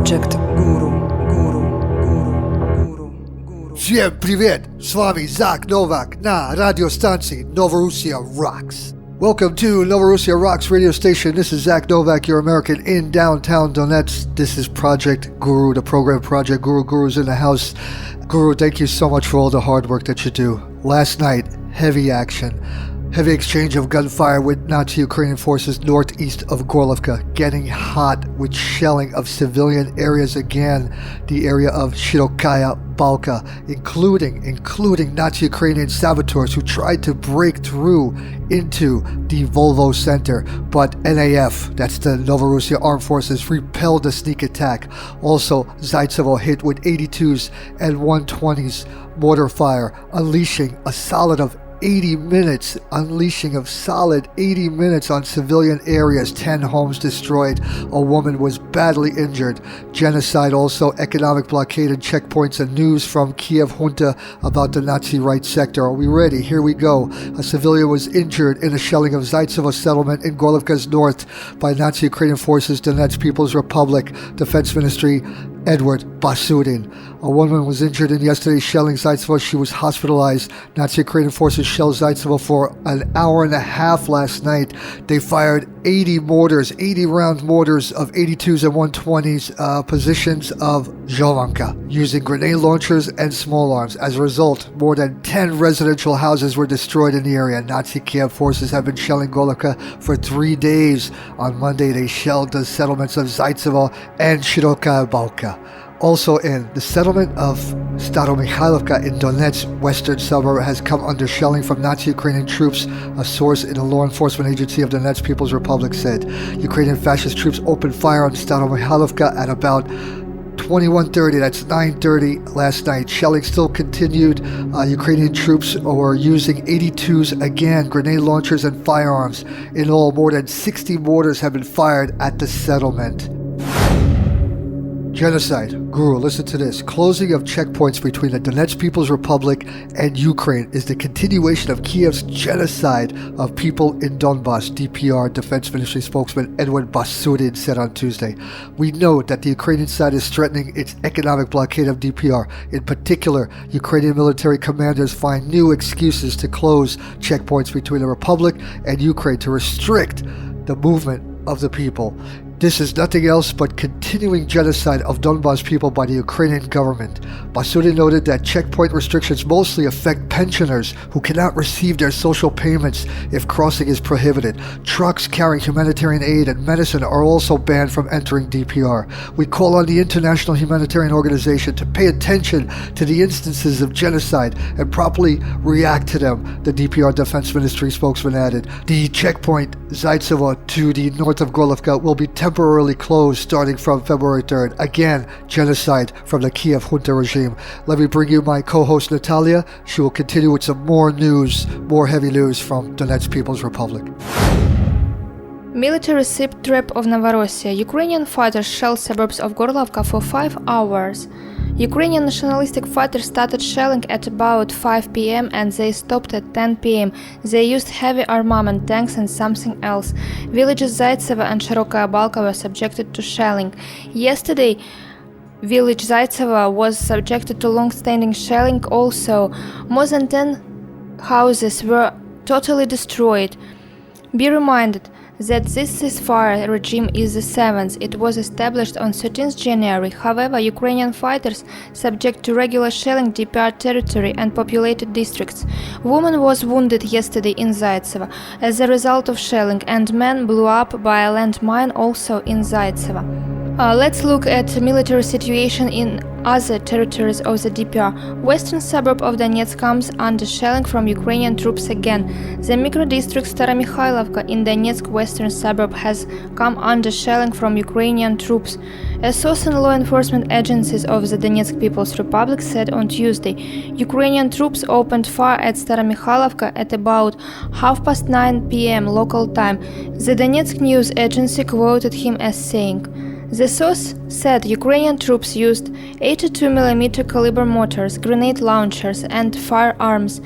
Projekt Guru. Всем привет! С вами Zak Novak на радиостанции Novorossia Rocks. Welcome to Novorossia Rocks Radio Station. This is Zak Novak, your American in downtown Donetsk. This is Projekt Guru, the program Projekt Guru. Guru's in the house. Guru, thank you so much for all the hard work that you do. Last night, heavy action. Heavy exchange of gunfire with Nazi Ukrainian forces northeast of Gorlovka, getting hot with shelling of civilian areas again, the area of Shirokaya Balka, including Nazi Ukrainian saboteurs who tried to break through into the Volvo Center, but NAF, that's the Novorossia Armed Forces, repelled the sneak attack. Also, Zaitsevo hit with 82s and 120s mortar fire, unleashing a solid 80 minutes on civilian areas. 10 homes destroyed. A woman was badly injured. Genocide also, economic blockade and checkpoints, and news from Kiev junta about the Nazi right sector. Are we ready? Here we go. A civilian was injured in a shelling of Zaitsevo settlement in Gorlovka's north by Nazi Ukrainian forces, Donetsk People's Republic, Defense Ministry, Edward Basudin. A woman was injured in yesterday's shelling Zaitsevo. She was hospitalized. Nazi Ukrainian forces shelled Zaitsevo for an hour and a half last night. They fired 80 round mortars of 82s and 120s, positions of Jovanka, using grenade launchers and small arms. As a result, more than 10 residential houses were destroyed in the area. Nazi Kiev forces have been shelling Gorlovka for 3 days. On Monday, they shelled the settlements of Zaitsevo and Shirokaya Balka. Also in the settlement of Staromikhailivka in Donetsk's western suburb has come under shelling from Nazi Ukrainian troops, a source in a law enforcement agency of Donetsk People's Republic said. Ukrainian fascist troops opened fire on Staromikhailivka at about 21:30, that's 9:30 last night. Shelling still continued. Ukrainian troops were using 82s again, grenade launchers and firearms. In all, more than 60 mortars have been fired at the settlement. Genocide. Guru, listen to this. Closing of checkpoints between the Donetsk People's Republic and Ukraine is the continuation of Kiev's genocide of people in Donbass, DPR Defense Ministry spokesman Edward Basudin said on Tuesday. We note that the Ukrainian side is threatening its economic blockade of DPR. In particular, Ukrainian military commanders find new excuses to close checkpoints between the Republic and Ukraine to restrict the movement of the people. This is nothing else but continuing genocide of Donbass people by the Ukrainian government. Basudin noted that checkpoint restrictions mostly affect pensioners who cannot receive their social payments if crossing is prohibited. Trucks carrying humanitarian aid and medicine are also banned from entering DPR. We call on the international humanitarian organization to pay attention to the instances of genocide and properly react to them, the DPR Defense Ministry spokesman added. The checkpoint Zaitsevo to the north of Gorlovka will be temporarily closed starting from February 3rd. Again, genocide from the Kiev junta regime. Let me bring you my co-host Natalia. She will continue with some more heavy news from Donetsk People's Republic. Military ship trap of Novorossia. Ukrainian fighters shelled suburbs of Gorlovka for 5 hours. Ukrainian nationalistic fighters started shelling at about 5 p.m. and they stopped at 10 p.m. They used heavy armament, tanks and something else. Villages Zaitsevo and Shirokaya Balka were subjected to shelling. Yesterday, village Zaitsevo was subjected to long-standing shelling also. More than 10 houses were totally destroyed. Be reminded that this ceasefire regime is the 7th. It was established on 13th January. However, Ukrainian fighters subject to regular shelling DPR territory and populated districts. A woman was wounded yesterday in Zaitsevo as a result of shelling, and man blew up by a landmine also in Zaitsevo. Let's look at military situation in other territories of the DPR. Western suburb of Donetsk comes under shelling from Ukrainian troops again. The micro-district Staromikhailivka in Donetsk western suburb has come under shelling from Ukrainian troops. A source in law enforcement agencies of the Donetsk People's Republic said on Tuesday, Ukrainian troops opened fire at Staromikhailivka at about 9:30 p.m. local time. The Donetsk news agency quoted him as saying, The source said Ukrainian troops used 82mm caliber mortars, grenade launchers, and firearms.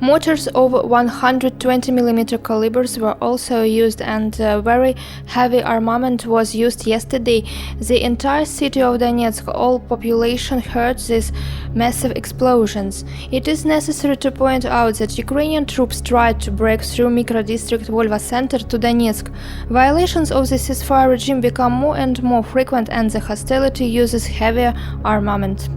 Mortars of 120mm calibers were also used, and very heavy armament was used yesterday. The entire city of Donetsk, all population heard these massive explosions. It is necessary to point out that Ukrainian troops tried to break through micro-district Volva Center to Donetsk. Violations of the ceasefire regime become more and more frequent, and the hostility uses heavier armament.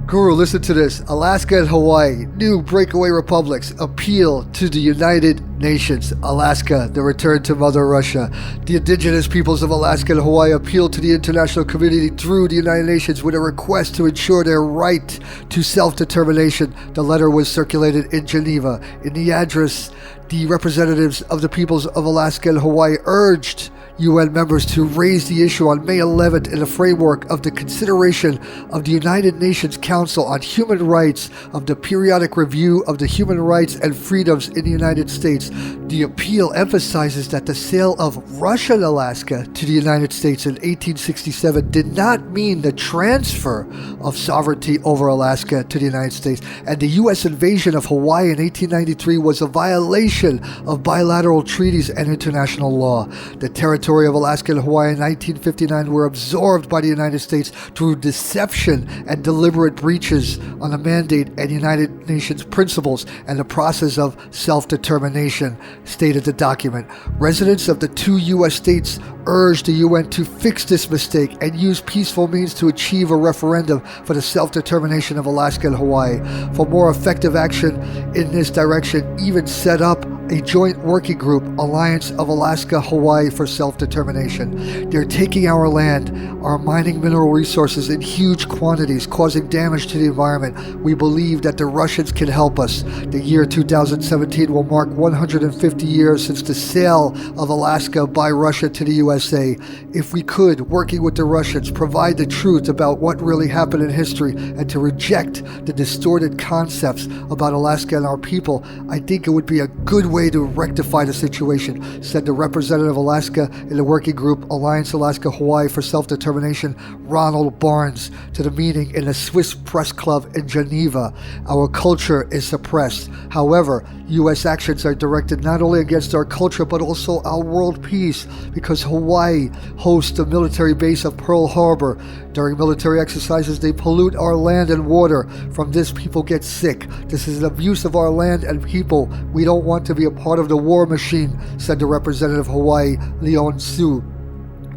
Guru, listen to this. Alaska and Hawaii, new breakaway republics, appeal to the United Nations. Alaska, the return to Mother Russia. The indigenous peoples of Alaska and Hawaii appeal to the international community through the United Nations with a request to ensure their right to self-determination. The letter was circulated in Geneva. In the address, the representatives of the peoples of Alaska and Hawaii urged UN members to raise the issue on May 11th in the framework of the consideration of the United Nations Council on Human Rights of the Periodic Review of the Human Rights and Freedoms in the United States. The appeal emphasizes that the sale of Russian Alaska to the United States in 1867 did not mean the transfer of sovereignty over Alaska to the United States, and the U.S. invasion of Hawaii in 1893 was a violation of bilateral treaties and international law. The territory of Alaska and Hawaii in 1959 were absorbed by the United States through deception and deliberate breaches on the mandate and United Nations principles and the process of self-determination, stated the document. Residents of the two U.S. states urged the UN to fix this mistake and use peaceful means to achieve a referendum for the self-determination of Alaska and Hawaii. For more effective action in this direction, even set up a joint working group, Alliance of Alaska Hawaii for Self-Determination. They're taking our land, our mining mineral resources in huge quantities, causing damage to the environment. We believe that the Russians can help us. The year 2017 will mark 150 years since the sale of Alaska by Russia to the USA. If we could, working with the Russians, provide the truth about what really happened in history and to reject the distorted concepts about Alaska and our people, I think it would be a good way to rectify the situation, said the representative of Alaska in the working group Alliance Alaska Hawaii for Self-Determination, Ronald Barnes, to the meeting in the Swiss Press Club in Geneva. Our culture is suppressed. However, U.S. actions are directed not only against our culture but also our world peace, because Hawaii hosts the military base of Pearl Harbor. During military exercises, they pollute our land and water. From this, people get sick. This is an abuse of our land and people. We don't want to be a part of the war machine, said the representative of Hawaii, Leon Su.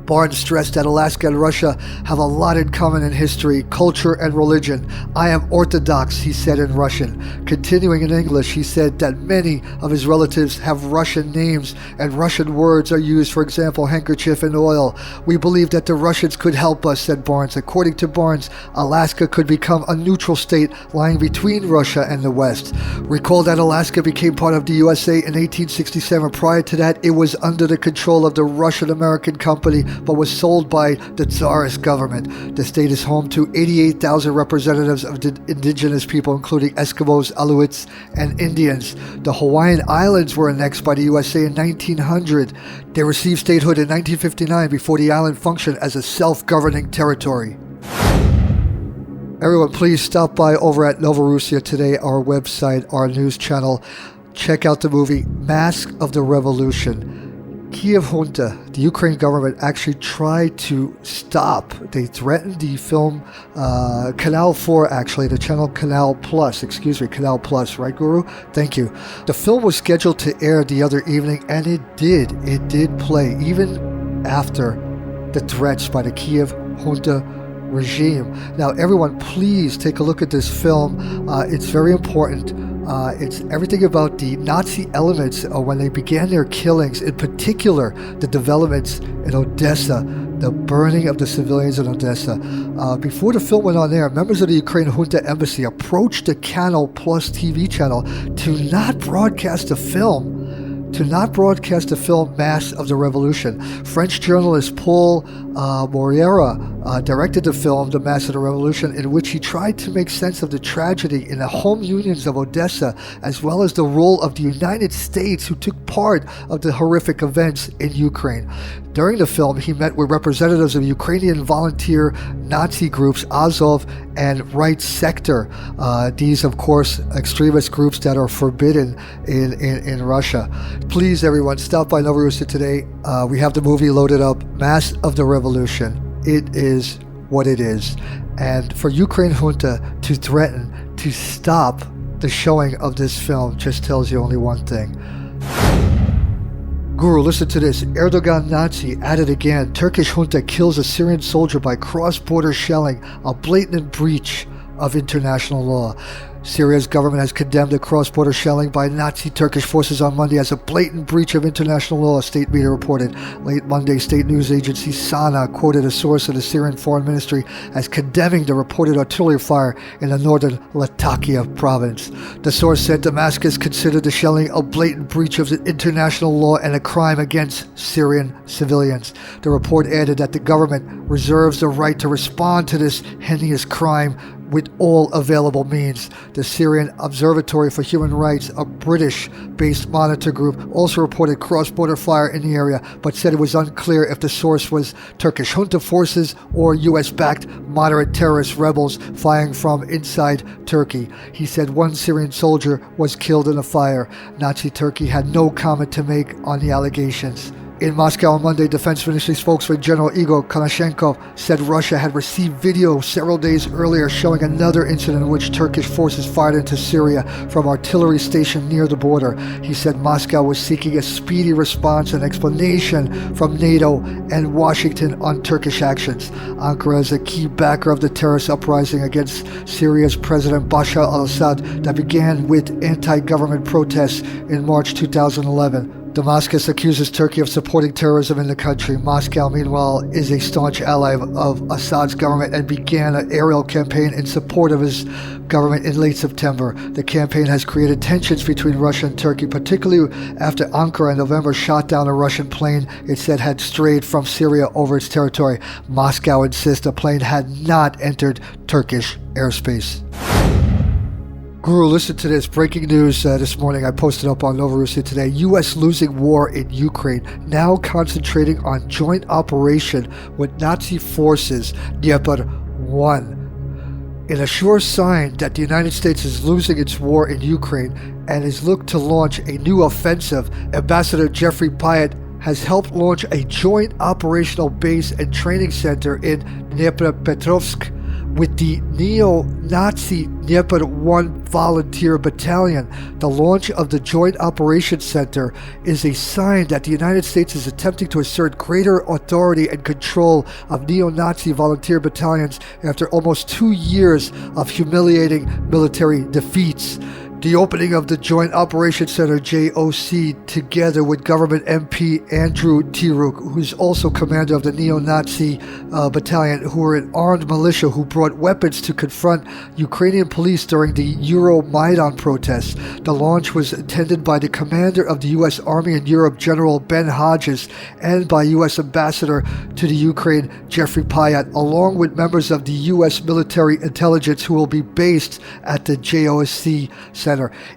Barnes stressed that Alaska and Russia have a lot in common in history, culture, and religion. I am Orthodox, he said in Russian. Continuing in English, he said that many of his relatives have Russian names and Russian words are used, for example, handkerchief and oil. We believe that the Russians could help us, said Barnes. According to Barnes, Alaska could become a neutral state lying between Russia and the West. Recall that Alaska became part of the USA in 1867. Prior to that, it was under the control of the Russian-American company, but was sold by the Tsarist government. The state is home to 88,000 representatives of the indigenous people, including Eskimos, Aleutians, and Indians. The Hawaiian Islands were annexed by the USA in 1900. They received statehood in 1959 before the island functioned as a self-governing territory. Everyone, please stop by over at Novorossia Today, our website, our news channel. Check out the movie Mask of the Revolution. Kiev junta, the Ukraine government, actually tried to stop. They threatened the film Canal 4, actually, the channel Canal Plus, right, Guru? Thank you. The film was scheduled to air the other evening, and it did play, even after the threats by the Kiev junta regime. Now, everyone, please take a look at this film. It's very important. It's everything about the Nazi elements when they began their killings, in particular the developments in Odessa, the burning of the civilians in Odessa. Before the film went on air, members of the Ukraine junta embassy approached the Canal Plus TV channel to not broadcast the film Mass of the Revolution. French journalist Paul Moreira directed the film The Mass of the Revolution, in which he tried to make sense of the tragedy in the home unions of Odessa, as well as the role of the United States, who took part of the horrific events in Ukraine. During the film, he met with representatives of Ukrainian volunteer Nazi groups Azov and Right Sector. These, of course, extremist groups that are forbidden in Russia. Please, everyone, stop by Novorossia today. We have the movie loaded up, Mass of the Revolution. It is what it is. And for Ukraine junta to threaten to stop the showing of this film just tells you only one thing. Guru, listen to this. Erdogan Nazi at it again. Turkish junta kills a Syrian soldier by cross-border shelling, a blatant breach of international law. Syria's government has condemned the cross-border shelling by Nazi Turkish forces on Monday as a blatant breach of international law, state media reported. Late Monday, state news agency Sana quoted a source of the Syrian Foreign Ministry as condemning the reported artillery fire in the northern Latakia province. The source said Damascus considered the shelling a blatant breach of the international law and a crime against Syrian civilians. The report added that the government reserves the right to respond to this heinous crime with all available means. The Syrian Observatory for Human Rights, a British-based monitor group, also reported cross-border fire in the area, but said it was unclear if the source was Turkish junta forces or U.S.-backed moderate terrorist rebels firing from inside Turkey. He said one Syrian soldier was killed in the fire. Nazi Turkey had no comment to make on the allegations. In Moscow on Monday, Defense Ministry spokesman General Igor Konashenkov said Russia had received video several days earlier showing another incident in which Turkish forces fired into Syria from artillery station near the border. He said Moscow was seeking a speedy response and explanation from NATO and Washington on Turkish actions. Ankara is a key backer of the terrorist uprising against Syria's President Bashar al-Assad that began with anti-government protests in March 2011. Damascus accuses Turkey of supporting terrorism in the country. Moscow, meanwhile, is a staunch ally of Assad's government and began an aerial campaign in support of his government in late September. The campaign has created tensions between Russia and Turkey, particularly after Ankara in November shot down a Russian plane it said had strayed from Syria over its territory. Moscow insists the plane had not entered Turkish airspace. Guru, listen to this. Breaking news this morning. I posted up on Novorossia today. U.S. losing war in Ukraine, now concentrating on joint operation with Nazi forces Dnieper 1. In a sure sign that the United States is losing its war in Ukraine and is looked to launch a new offensive, Ambassador Jeffrey Pyatt has helped launch a joint operational base and training center in Dnipropetrovsk with the neo-Nazi Dnieper 1 Volunteer Battalion. The launch of the Joint Operations Center is a sign that the United States is attempting to assert greater authority and control of neo-Nazi volunteer battalions after almost 2 years of humiliating military defeats. The opening of the Joint Operations Center, JOC, together with government MP Andrew Tiruk, who's also commander of the neo-Nazi battalion, who are an armed militia who brought weapons to confront Ukrainian police during the Euromaidan protests. The launch was attended by the commander of the U.S. Army in Europe, General Ben Hodges, and by U.S. Ambassador to the Ukraine, Jeffrey Pyatt, along with members of the U.S. military intelligence who will be based at the JOC Center.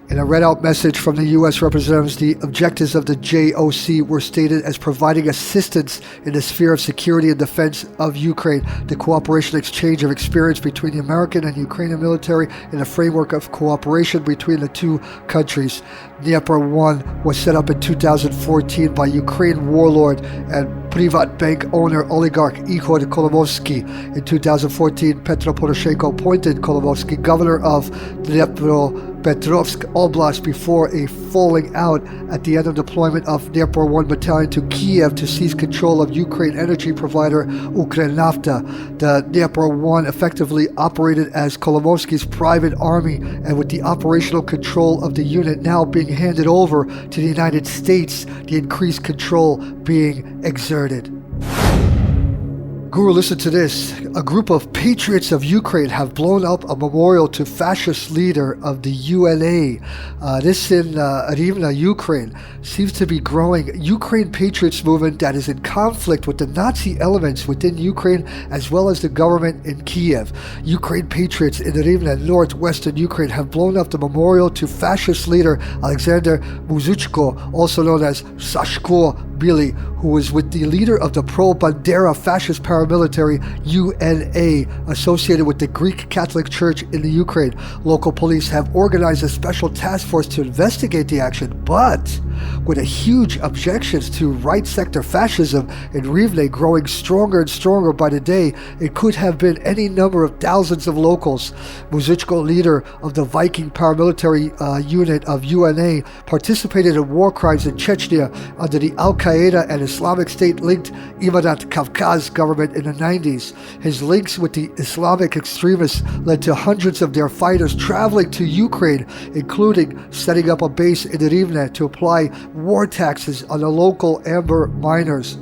In a read-out message from the U.S. representatives, the objectives of the JOC were stated as providing assistance in the sphere of security and defense of Ukraine, the cooperation exchange of experience between the American and Ukrainian military in the framework of cooperation between the two countries. Dnieper 1 was set up in 2014 by Ukraine warlord and Privat bank owner oligarch Ihor Kolomovsky. In 2014, Petro Poroshenko appointed Kolomovsky governor of Dnipropetrovsk Oblast before a falling out at the end of deployment of Dnieper 1 battalion to Kiev to seize control of Ukraine energy provider Ukrenafta. The Dnieper 1 effectively operated as Kolomovsky's private army, and with the operational control of the unit now being handed over to the United States, the increased control being exerted. Guru, listen to this. A group of patriots of Ukraine have blown up a memorial to fascist leader of the UNA. This in Rivne, Ukraine, seems to be growing. Ukraine Patriots movement that is in conflict with the Nazi elements within Ukraine as well as the government in Kiev. Ukraine Patriots in Rivne, northwestern Ukraine, have blown up the memorial to fascist leader Alexander Muzuchko, also known as Sashko Billy, who was with the leader of the pro-Bandera fascist paramilitary UNA associated with the Greek Catholic Church in the Ukraine. Local police have organized a special task force to investigate the action, but with a huge objections to right sector fascism in Rivne growing stronger and stronger by the day, it could have been any number of thousands of locals. Muzuchko, leader of the Viking paramilitary unit of UNA, participated in war crimes in Chechnya under the Al-Qaeda and Islamic State-linked Imadat Kavkaz government in the 90s. His links with the Islamic extremists led to hundreds of their fighters traveling to Ukraine, including setting up a base in Rivne to apply war taxes on the local amber miners.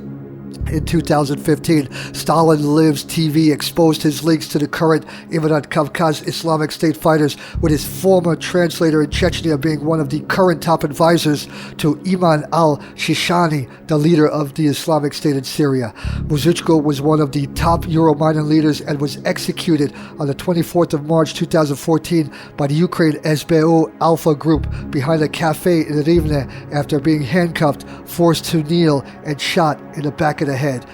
In 2015, Stalin Lives TV exposed his links to the current Imadat Kavkaz Islamic State fighters, with his former translator in Chechnya being one of the current top advisors to Iman al-Shishani, the leader of the Islamic State in Syria. Muzuchko was one of the top Euro-Maidan leaders and was executed on the 24th of March 2014 by the Ukraine SBU Alpha Group behind a cafe in Rivne after being handcuffed, forced to kneel, and shot in the back of the head.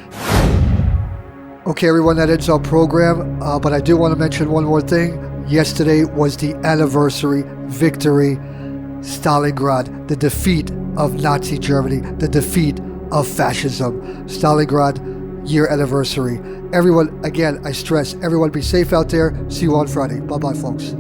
Okay, everyone, that ends our program, but I do want to mention one more thing. Yesterday was the anniversary victory, Stalingrad, the defeat of Nazi Germany, the defeat of fascism. Stalingrad year anniversary. Everyone, again, I stress, everyone be safe out there. See you on Friday. Bye-bye, folks.